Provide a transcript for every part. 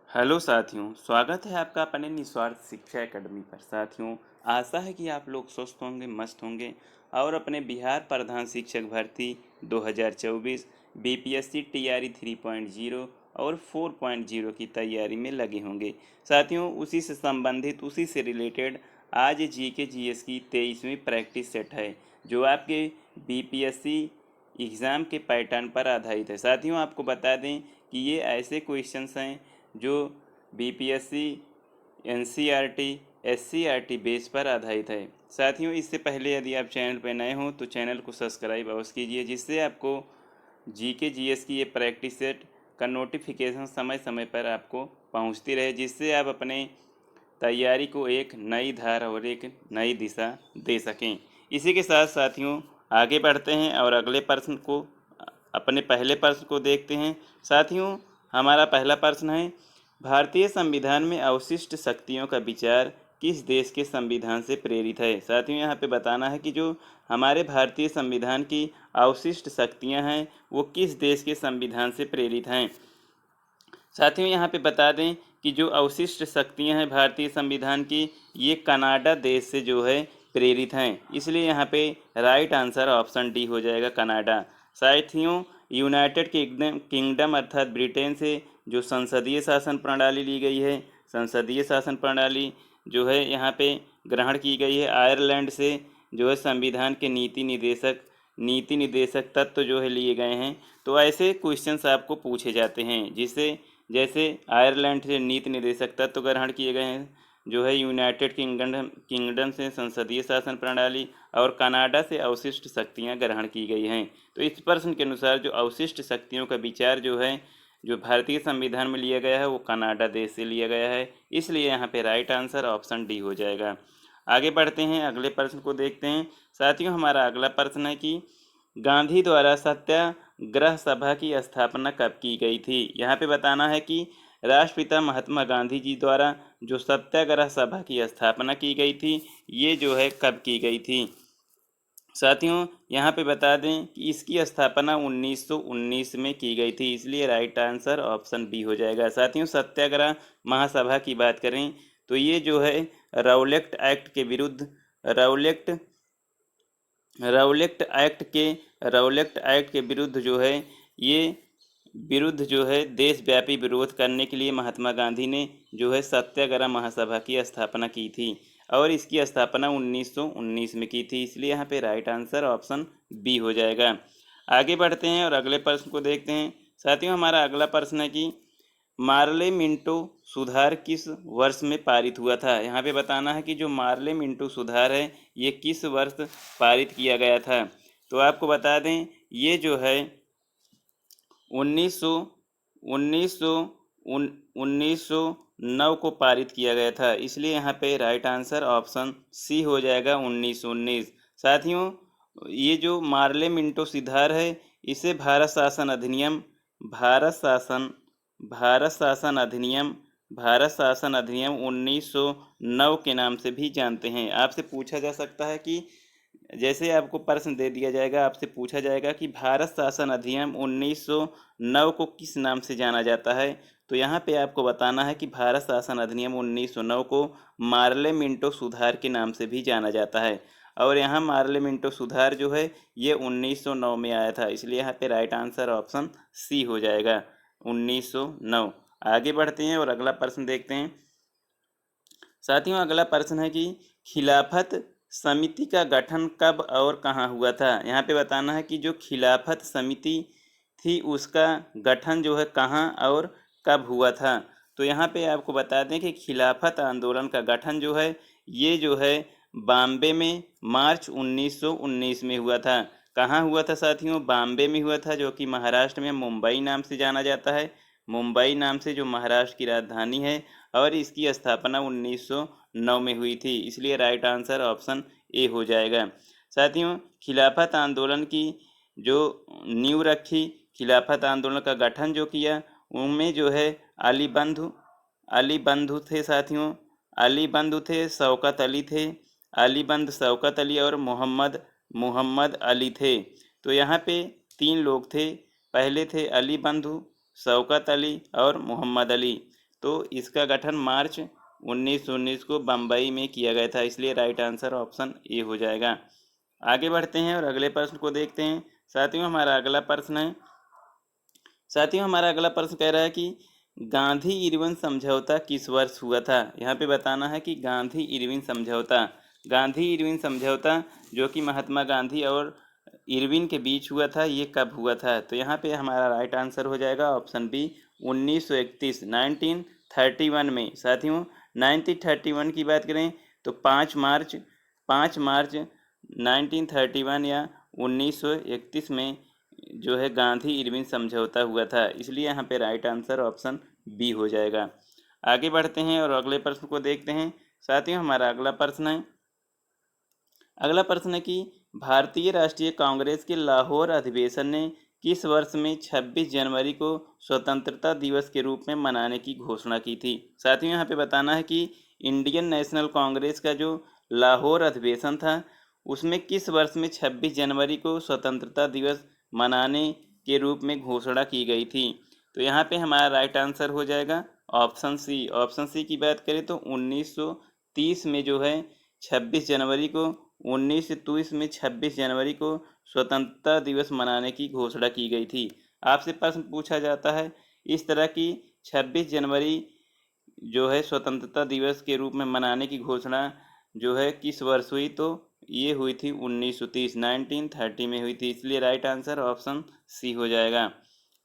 Hello साथियों, स्वागत है आपका अपने निस्वार्थ शिक्षा एकेडमी पर। साथियों, आशा है कि आप लोग स्वस्थ होंगे, मस्त होंगे और अपने बिहार प्रधान शिक्षक भर्ती 2024 बीपीएससी टीआरई 3.0 और 4.0 की तैयारी में लगे होंगे। साथियों, उसी से संबंधित, उसी से रिलेटेड आज जीके जीएस की 23वीं प्रैक्टिस सेट है, जो आपके बीपीएससी एग्ज़ाम के पैटर्न पर आधारित है। साथियों, आपको बता दें कि ये ऐसे क्वेश्चंस हैं जो बीपीएससी, एनसीईआरटी, एससीईआरटी बेस पर आधारित है। साथियों, इससे पहले यदि आप चैनल पर नए हों तो चैनल को सब्सक्राइब अवश्य कीजिए, जिससे आपको जीके जीएस की ये प्रैक्टिस सेट का नोटिफिकेशन समय समय पर आपको पहुंचती रहे, जिससे आप अपने तैयारी को एक नई धार और एक नई दिशा दे सकें। इसी के साथ साथियों, आगे बढ़ते हैं और अगले प्रश्न को, अपने पहले प्रश्न को देखते हैं। साथियों, हमारा पहला प्रश्न है, भारतीय संविधान में अवशिष्ट शक्तियों का विचार किस देश के संविधान से प्रेरित है। साथियों, यहाँ पे बताना है कि जो हमारे भारतीय संविधान की अवशिष्ट शक्तियाँ हैं वो किस देश के संविधान से प्रेरित हैं। साथियों, यहाँ पे बता दें कि जो अवशिष्ट शक्तियाँ हैं भारतीय संविधान की, ये कनाडा देश से जो है प्रेरित हैं। इसलिए यहाँ पे राइट आंसर ऑप्शन डी हो जाएगा, कनाडा। साथियों, यूनाइटेड किंगडम अर्थात ब्रिटेन से जो संसदीय शासन प्रणाली ली गई है, संसदीय शासन प्रणाली जो है यहाँ पे ग्रहण की गई है। आयरलैंड से जो है संविधान के नीति निदेशक तत्व जो है लिए गए हैं। तो ऐसे क्वेश्चंस आपको पूछे जाते हैं, जिससे जैसे आयरलैंड से नीति निदेशक तत्व ग्रहण किए गए हैं, जो है यूनाइटेड किंगडम से संसदीय शासन प्रणाली, और कनाडा से अवशिष्ट शक्तियां ग्रहण की गई हैं। तो इस प्रश्न के अनुसार जो अवशिष्ट शक्तियों का विचार जो है, जो भारतीय संविधान में लिया गया है, वो कनाडा देश से लिया गया है। इसलिए यहाँ पे राइट आंसर ऑप्शन डी हो जाएगा। आगे बढ़ते हैं, अगले प्रश्न को देखते हैं। साथियों, हमारा अगला प्रश्न है कि गांधी द्वारा सत्याग्रह सभा की स्थापना कब की गई थी। यहाँ पे बताना है कि राष्ट्रपिता महात्मा गांधी जी द्वारा जो सत्याग्रह सभा की स्थापना की गई थी, ये जो है कब की गई थी। साथियों, यहाँ पे बता दें कि इसकी स्थापना 1919 में की गई थी। इसलिए राइट आंसर ऑप्शन बी हो जाएगा। साथियों, सत्याग्रह महासभा की बात करें तो ये जो है राउलेक्ट एक्ट के विरुद्ध, राउलेक्ट राउलेक्ट एक्ट के राउलेक्ट एक्ट के विरुद्ध जो है, ये विरुद्ध जो है देशव्यापी विरोध करने के लिए महात्मा गांधी ने जो है सत्याग्रह महासभा की स्थापना की थी, और इसकी स्थापना 1919 में की थी। इसलिए यहाँ पे राइट आंसर ऑप्शन बी हो जाएगा। आगे बढ़ते हैं और अगले प्रश्न को देखते हैं। साथियों, हमारा अगला प्रश्न है कि मार्ले मिंटो सुधार किस वर्ष में पारित हुआ था। यहाँ पे बताना है कि जो मार्ले मिंटो सुधार है, ये किस वर्ष पारित किया गया था। तो आपको बता दें, ये जो है 1909 को पारित किया गया था। इसलिए यहाँ पे राइट आंसर ऑप्शन सी हो जाएगा, 1919। साथियों, ये जो मार्ले मिंटो सुधार है, इसे भारत शासन भारत शासन अधिनियम 1909 के नाम से भी जानते हैं। आपसे पूछा जा सकता है कि जैसे आपको प्रश्न दे दिया जाएगा, आपसे पूछा जाएगा कि भारत शासन अधिनियम 1909 को किस नाम से जाना जाता है, तो यहाँ पे आपको बताना है कि भारत शासन अधिनियम 1909 को मार्ले मिंटो सुधार के नाम से भी जाना जाता है। और यहाँ मार्ले मिंटो सुधार जो है ये 1909 में आया था। इसलिए यहाँ पे राइट आंसर ऑप्शन सी हो जाएगा, 1909। आगे बढ़ते हैं और अगला प्रश्न देखते हैं। साथियों, अगला प्रश्न है कि खिलाफत समिति का गठन कब और कहाँ हुआ था। यहाँ पे बताना है कि जो खिलाफत समिति थी उसका गठन जो है कहाँ और कब हुआ था। तो यहाँ पे आपको बता दें कि खिलाफत आंदोलन का गठन जो है, ये जो है बॉम्बे में मार्च 1919 में हुआ था। कहाँ हुआ था साथियों? बॉम्बे में हुआ था, जो कि महाराष्ट्र में मुंबई नाम से जाना जाता है। मुंबई नाम से जो महाराष्ट्र की राजधानी है, और इसकी स्थापना 1909 में हुई थी। इसलिए राइट आंसर ऑप्शन ए हो जाएगा। साथियों, खिलाफत आंदोलन की जो नींव रखी, खिलाफत आंदोलन का गठन जो किया, उनमें जो है अली बंधु थे। साथियों, अली बंधु थे, शौकत अली थे, अली बंद शौकत अली और मोहम्मद अली थे। तो यहाँ पे तीन लोग थे। पहले थे अली बंधु, शौकत अली और मोहम्मद अली। तो इसका गठन मार्च 1919 को बम्बई में किया गया था, इसलिए राइट आंसर ऑप्शन ए हो जाएगा। आगे बढ़ते हैं और अगले प्रश्न को देखते हैं। साथियों हमारा अगला प्रश्न कह रहा है कि गांधी इरविन समझौता किस वर्ष हुआ था। यहाँ पे बताना है कि गांधी इरविन समझौता जो कि महात्मा गांधी और इरविन के बीच हुआ था, ये कब हुआ था। तो यहाँ पे हमारा राइट आंसर हो जाएगा ऑप्शन बी 1931 1931 में। साथियों 1931 की बात करें तो 5 मार्च 1931 या 1931 में जो है गांधी इरविन समझौता हुआ था, इसलिए यहाँ पे राइट आंसर ऑप्शन बी हो जाएगा। आगे बढ़ते हैं और अगले प्रश्न को देखते हैं। साथियों हमारा अगला प्रश्न है कि भारतीय राष्ट्रीय कांग्रेस के लाहौर अधिवेशन ने किस वर्ष में 26 जनवरी को स्वतंत्रता दिवस के रूप में मनाने की घोषणा की थी। साथियों यहाँ पे बताना है कि इंडियन नेशनल कांग्रेस का जो लाहौर अधिवेशन था, उसमें किस वर्ष में 26 जनवरी को स्वतंत्रता दिवस मनाने के रूप में घोषणा की गई थी। तो यहाँ पे हमारा राइट आंसर हो जाएगा ऑप्शन सी की बात करें तो 1930 में जो है 26 जनवरी को 1930 में 26 जनवरी को स्वतंत्रता दिवस मनाने की घोषणा की गई थी। आपसे प्रश्न पूछा जाता है इस तरह की 26 जनवरी जो है स्वतंत्रता दिवस के रूप में मनाने की घोषणा जो है किस वर्ष हुई, तो ये हुई थी 1930 में हुई थी, इसलिए राइट आंसर ऑप्शन सी हो जाएगा।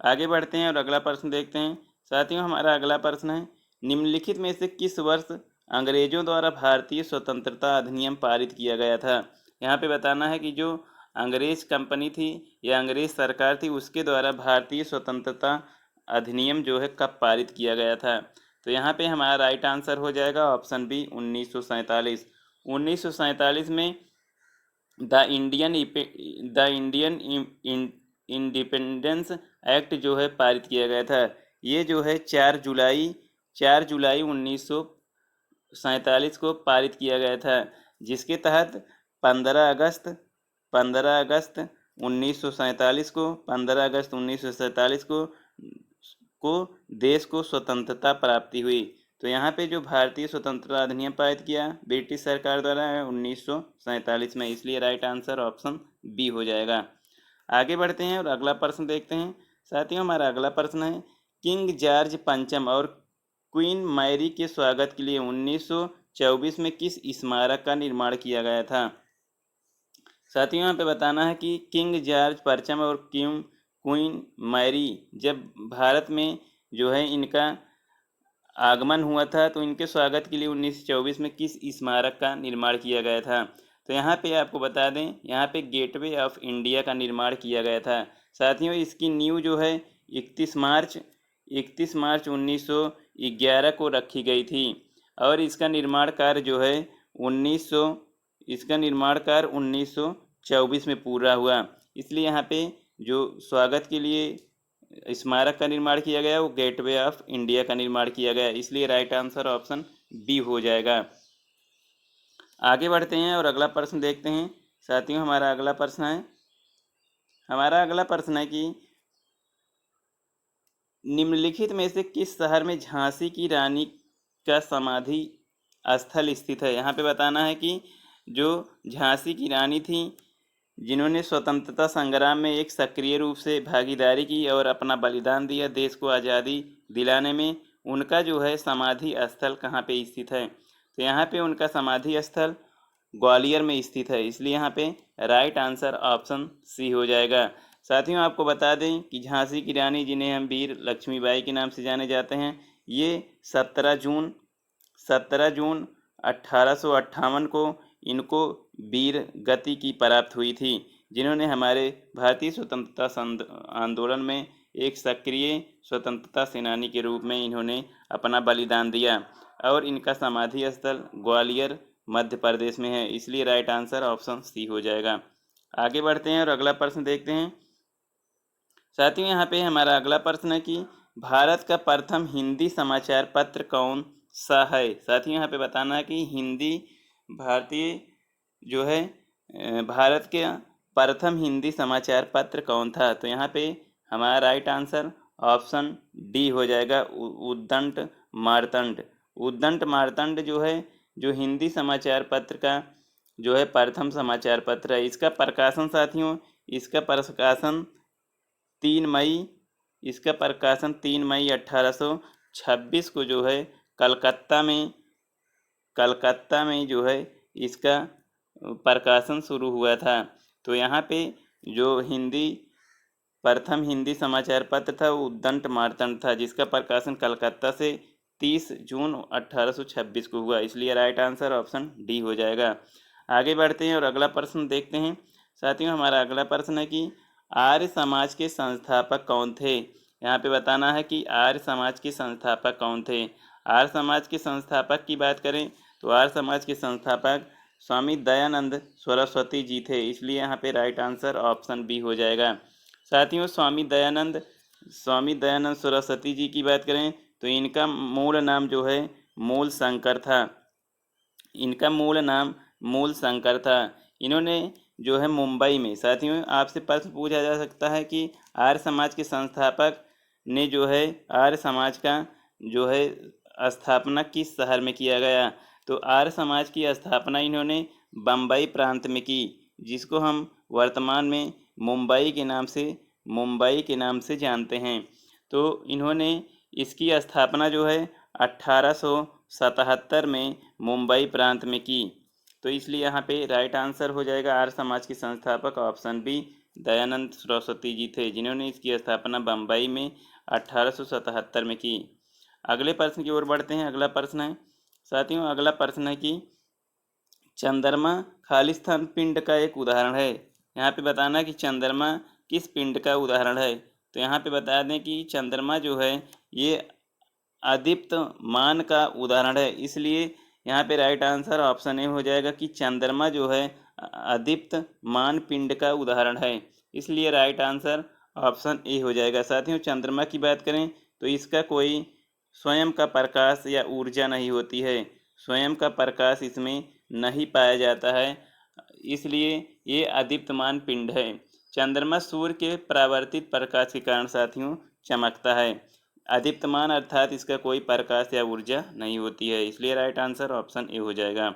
आगे बढ़ते हैं और अगला प्रश्न देखते हैं। साथियों हमारा अगला प्रश्न है निम्नलिखित में से किस वर्ष अंग्रेजों द्वारा भारतीय स्वतंत्रता अधिनियम पारित किया गया था। यहाँ पे बताना है कि जो अंग्रेज कंपनी थी या अंग्रेज सरकार थी, उसके द्वारा भारतीय स्वतंत्रता अधिनियम जो है कब पारित किया गया था। तो यहाँ पे हमारा राइट आंसर हो जाएगा ऑप्शन बी 1947। 1947 में द इंडियन इंडिपेंडेंस एक्ट जो है पारित किया गया था। ये जो है 4 जुलाई 1947 को पारित किया गया था, जिसके तहत 15 अगस्त 15 अगस्त 1947 को देश को स्वतंत्रता प्राप्ति हुई। तो यहाँ पे जो भारतीय स्वतंत्रता अधिनियम पारित किया ब्रिटिश सरकार द्वारा है 1947 में, इसलिए राइट आंसर ऑप्शन बी हो जाएगा। आगे बढ़ते हैं और अगला प्रश्न देखते हैं। साथियों हमारा अगला प्रश्न है किंग जॉर्ज पंचम और क्वीन मैरी के स्वागत के लिए 1924 में किस स्मारक का निर्माण किया गया था। साथियों यहाँ पे बताना है कि किंग जॉर्ज पंचम और क्वीन मैरी जब भारत में जो है इनका आगमन हुआ था, तो इनके स्वागत के लिए 1924 में किस स्मारक का निर्माण किया गया था। तो यहाँ पे आपको बता दें, यहाँ पे गेटवे ऑफ इंडिया का निर्माण किया गया था। साथियों इसकी नींव जो है 31 मार्च 1911 को रखी गई थी और इसका निर्माण कार्य जो है 1924 में पूरा हुआ। इसलिए यहाँ पे जो स्वागत के लिए स्मारक का निर्माण किया गया वो गेटवे ऑफ इंडिया का निर्माण किया गया, इसलिए राइट आंसर ऑप्शन बी हो जाएगा। आगे बढ़ते हैं और अगला प्रश्न देखते हैं। साथियों हमारा अगला प्रश्न है कि निम्नलिखित में से किस शहर में झांसी की रानी का समाधि स्थल स्थित है। यहाँ पे बताना है कि जो झांसी की रानी थी, जिन्होंने स्वतंत्रता संग्राम में एक सक्रिय रूप से भागीदारी की और अपना बलिदान दिया देश को आज़ादी दिलाने में, उनका जो है समाधि स्थल कहाँ पे स्थित है। तो यहाँ पे उनका समाधि स्थल ग्वालियर में स्थित है, इसलिए यहाँ पे राइट आंसर ऑप्शन सी हो जाएगा। साथियों आपको बता दें कि झांसी की रानी, जिन्हें हम वीर लक्ष्मीबाई के नाम से जाने जाते हैं, ये 17 जून 1858 को इनको वीर गति की प्राप्त हुई थी, जिन्होंने हमारे भारतीय स्वतंत्रता आंदोलन में एक सक्रिय स्वतंत्रता सेनानी के रूप में इन्होंने अपना बलिदान दिया और इनका समाधि स्थल ग्वालियर मध्य प्रदेश में है, इसलिए राइट आंसर ऑप्शन सी हो जाएगा। आगे बढ़ते हैं और अगला प्रश्न देखते हैं। साथियों यहाँ पे हमारा अगला प्रश्न है कि भारत का प्रथम हिंदी समाचार पत्र कौन सा है। साथियों यहाँ पे बताना है कि भारतीय जो है भारत के प्रथम हिंदी समाचार पत्र कौन था। तो यहाँ पे हमारा राइट आंसर ऑप्शन डी हो जाएगा, उद्दंड मार्तंड। उद्दंड मार्तंड जो है, जो हिंदी समाचार पत्र का जो है प्रथम समाचार पत्र है। इसका प्रकाशन साथियों, इसका प्रकाशन 3 मई इसका प्रकाशन 3 मई 1826 को जो है कलकत्ता में जो है इसका प्रकाशन शुरू हुआ था। तो यहाँ पे जो प्रथम हिंदी समाचार पत्र था वो उद्दंड मार्तंड था, जिसका प्रकाशन कलकत्ता से 30 जून 1826 को हुआ। इसलिए राइट आंसर ऑप्शन डी हो जाएगा। आगे बढ़ते हैं और अगला प्रश्न देखते हैं। साथियों, हमारा अगला प्रश्न है कि आर्य समाज के संस्थापक कौन थे। यहाँ पे बताना है कि आर्य समाज के संस्थापक कौन थे। आर्य समाज के संस्थापक की बात करें तो आर्य समाज के संस्थापक स्वामी दयानंद सरस्वती जी थे। इसलिए यहाँ पे राइट आंसर ऑप्शन बी हो जाएगा। साथियों, स्वामी दयानंद सरस्वती जी की बात करें तो इनका मूल नाम जो है मूल शंकर था। इनका मूल नाम मूल शंकर था। इन्होंने जो है मुंबई में, साथियों आपसे प्रश्न पूछा जा सकता है कि आर्य समाज के संस्थापक ने जो है आर्य समाज का जो है स्थापना किस शहर में किया गया। तो आर्य समाज की स्थापना इन्होंने बम्बई प्रांत में की, जिसको हम वर्तमान में मुंबई के नाम से जानते हैं। तो इन्होंने इसकी स्थापना जो है 1877 में मुंबई प्रांत में की। तो इसलिए यहाँ पे राइट आंसर हो जाएगा आर्य समाज के संस्थापक ऑप्शन बी दयानंद सरस्वती जी थे, जिन्होंने इसकी स्थापना बम्बई में 1877 में की। अगले प्रश्न की ओर बढ़ते हैं। अगला प्रश्न है साथियों, अगला प्रश्न है कि चंद्रमा खालिस्तान पिंड का एक उदाहरण है। यहाँ पे बताना कि चंद्रमा किस पिंड का उदाहरण है। तो यहाँ पे बता दें कि चंद्रमा जो है ये अदीप्त मान का उदाहरण है। इसलिए यहाँ पे राइट आंसर ऑप्शन ए हो जाएगा कि चंद्रमा जो है अदीप्त मान पिंड का उदाहरण है। इसलिए राइट आंसर ऑप्शन ए हो जाएगा। साथियों, चंद्रमा की बात करें तो इसका कोई स्वयं का प्रकाश या ऊर्जा नहीं होती है। स्वयं का प्रकाश इसमें नहीं पाया जाता है, इसलिए ये अदीप्तमान पिंड है। चंद्रमा सूर्य के परावर्तित प्रकाश के कारण साथियों चमकता है। अदीप्तमान अर्थात इसका कोई प्रकाश या ऊर्जा नहीं होती है। इसलिए राइट आंसर ऑप्शन ए हो जाएगा।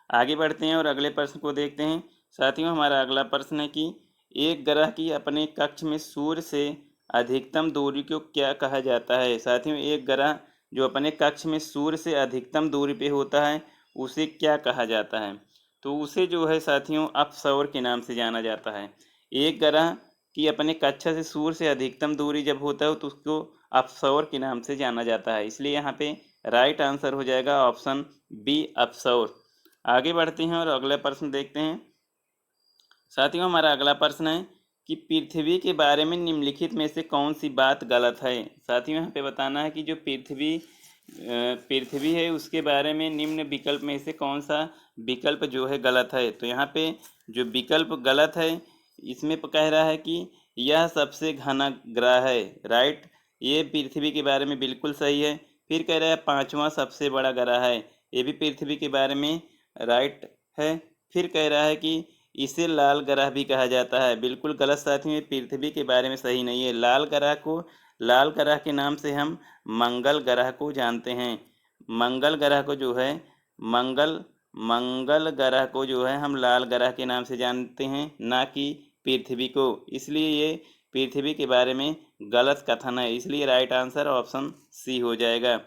आगे बढ़ते हैं और अगले प्रश्न को देखते हैं। साथियों, हमारा अगला प्रश्न है कि एक ग्रह की अपने कक्ष में सूर्य से अधिकतम दूरी को क्या कहा जाता है। साथियों, एक ग्रह जो अपने कक्ष में सूर्य से अधिकतम दूरी पे होता है उसे क्या कहा जाता है। तो उसे जो है साथियों अपसौर के नाम से जाना जाता है। एक ग्रह की अपने कक्षा से सूर्य से अधिकतम दूरी जब होता है तो उसको अपसौर के नाम से जाना जाता है। इसलिए यहाँ पे राइट आंसर हो जाएगा ऑप्शन बी अपसौर। आगे बढ़ते हैं और अगला प्रश्न देखते हैं। साथियों, हमारा अगला प्रश्न है कि पृथ्वी के बारे में निम्नलिखित में से कौन सी बात गलत है। साथियों, यहाँ पे बताना है कि जो पृथ्वी है उसके बारे में निम्न विकल्प में से कौन सा विकल्प जो है गलत है। तो यहाँ पे जो विकल्प गलत है इसमें कह रहा है कि यह सबसे घना ग्रह है। राइट, ये पृथ्वी के बारे में बिल्कुल सही है। फिर कह रहा है पांचवा सबसे बड़ा ग्रह है, ये भी पृथ्वी के बारे में राइट है। फिर कह रहा है कि इसे लाल ग्रह भी कहा जाता है, बिल्कुल गलत साथियों, पृथ्वी के बारे में सही नहीं है। लाल ग्रह के नाम से हम मंगल ग्रह को जानते हैं। मंगल ग्रह को जो है मंगल ग्रह को जो है हम लाल ग्रह के नाम से जानते हैं, ना कि पृथ्वी को। इसलिए ये पृथ्वी के बारे में गलत कथन है। इसलिए राइट आंसर ऑप्शन सी हो जाएगा।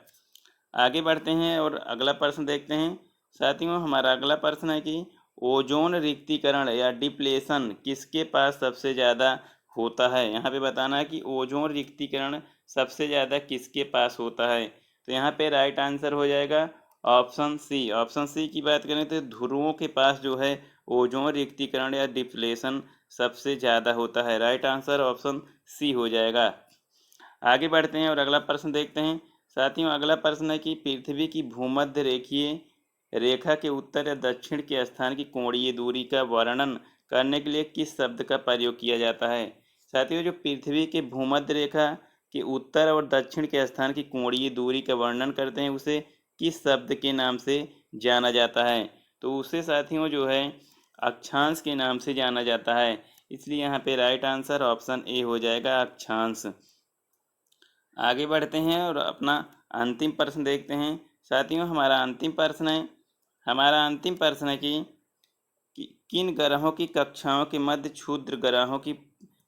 आगे बढ़ते हैं और अगला प्रश्न देखते हैं। साथियों, हमारा अगला प्रश्न है कि ओजोन रिक्तीकरण या डिप्लेशन किसके पास सबसे ज़्यादा होता है। यहाँ पे बताना है कि ओजोन रिक्तीकरण सबसे ज़्यादा किसके पास होता है। तो यहाँ पे राइट आंसर हो जाएगा ऑप्शन सी। ऑप्शन सी की बात करें तो ध्रुवों के पास जो है ओजोन रिक्तीकरण या डिप्लेशन सबसे ज़्यादा होता है। राइट आंसर ऑप्शन सी हो जाएगा। आगे बढ़ते हैं और अगला प्रश्न देखते हैं। साथियों, अगला प्रश्न है कि पृथ्वी की भूमध्य रेखीय रेखा के उत्तर या दक्षिण के स्थान की कोणीय दूरी का वर्णन करने के लिए किस शब्द का प्रयोग किया जाता है। साथियों, जो पृथ्वी के भूमध्य रेखा के उत्तर और दक्षिण के स्थान की कोणीय दूरी का वर्णन करते हैं उसे किस शब्द के नाम से जाना जाता है। तो उसे साथियों जो है अक्षांश के नाम से जाना जाता है। इसलिए यहाँ पे राइट आंसर ऑप्शन ए हो जाएगा अक्षांश। आगे बढ़ते हैं और अपना अंतिम प्रश्न देखते हैं साथियों। हमारा अंतिम प्रश्न है कि किन ग्रहों की कक्षाओं के मध्य क्षुद्र ग्रहों की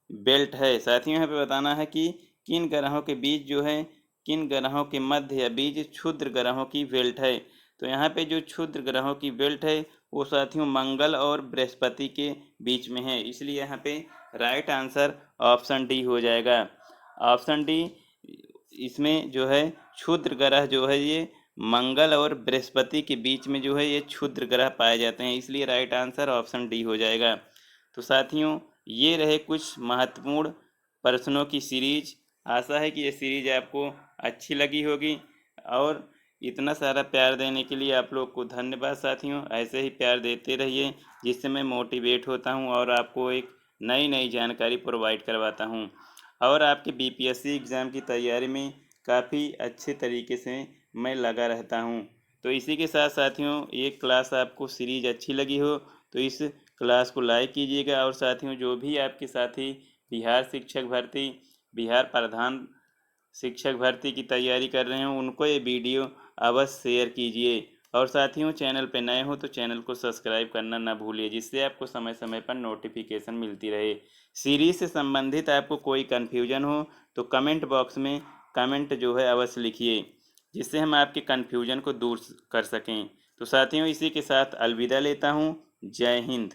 बेल्ट है। साथियों यहाँ पे बताना है कि किन ग्रहों के बीच जो है, किन ग्रहों के मध्य या बीच क्षुद्र ग्रहों की बेल्ट है। तो यहाँ पे जो क्षुद्र ग्रहों की बेल्ट है वो साथियों मंगल और बृहस्पति के बीच में है, इसलिए यहाँ पे राइट आंसर ऑप्शन डी हो जाएगा। ऑप्शन डी, इसमें जो है क्षुद्र ग्रह जो है ये मंगल और बृहस्पति के बीच में जो है ये क्षुद्र ग्रह पाए जाते हैं, इसलिए राइट आंसर ऑप्शन डी हो जाएगा। तो साथियों ये रहे कुछ महत्वपूर्ण प्रश्नों की सीरीज। आशा है कि ये सीरीज आपको अच्छी लगी होगी, और इतना सारा प्यार देने के लिए आप लोग को धन्यवाद साथियों। ऐसे ही प्यार देते रहिए, जिससे मैं मोटिवेट होता हूँ और आपको एक नई नई जानकारी प्रोवाइड करवाता हूँ, और आपके बीपीएससी एग्ज़ाम की तैयारी में काफ़ी अच्छे तरीके से मैं लगा रहता हूँ। तो इसी के साथ साथियों ये क्लास आपको सीरीज अच्छी लगी हो तो इस क्लास को लाइक कीजिएगा, और साथियों जो भी आपके साथी बिहार प्रधान शिक्षक भर्ती की तैयारी कर रहे हो उनको ये वीडियो अवश्य शेयर कीजिए, और साथियों चैनल पर नए हो तो चैनल को सब्सक्राइब करना ना भूलिए, जिससे आपको समय समय पर नोटिफिकेशन मिलती रहे। सीरीज से संबंधित आपको कोई कन्फ्यूजन हो तो कमेंट बॉक्स में कमेंट जो है अवश्य लिखिए, जिससे हम आपके कन्फ्यूजन को दूर कर सकें। तो साथियों इसी के साथ अलविदा लेता हूँ। जय हिंद।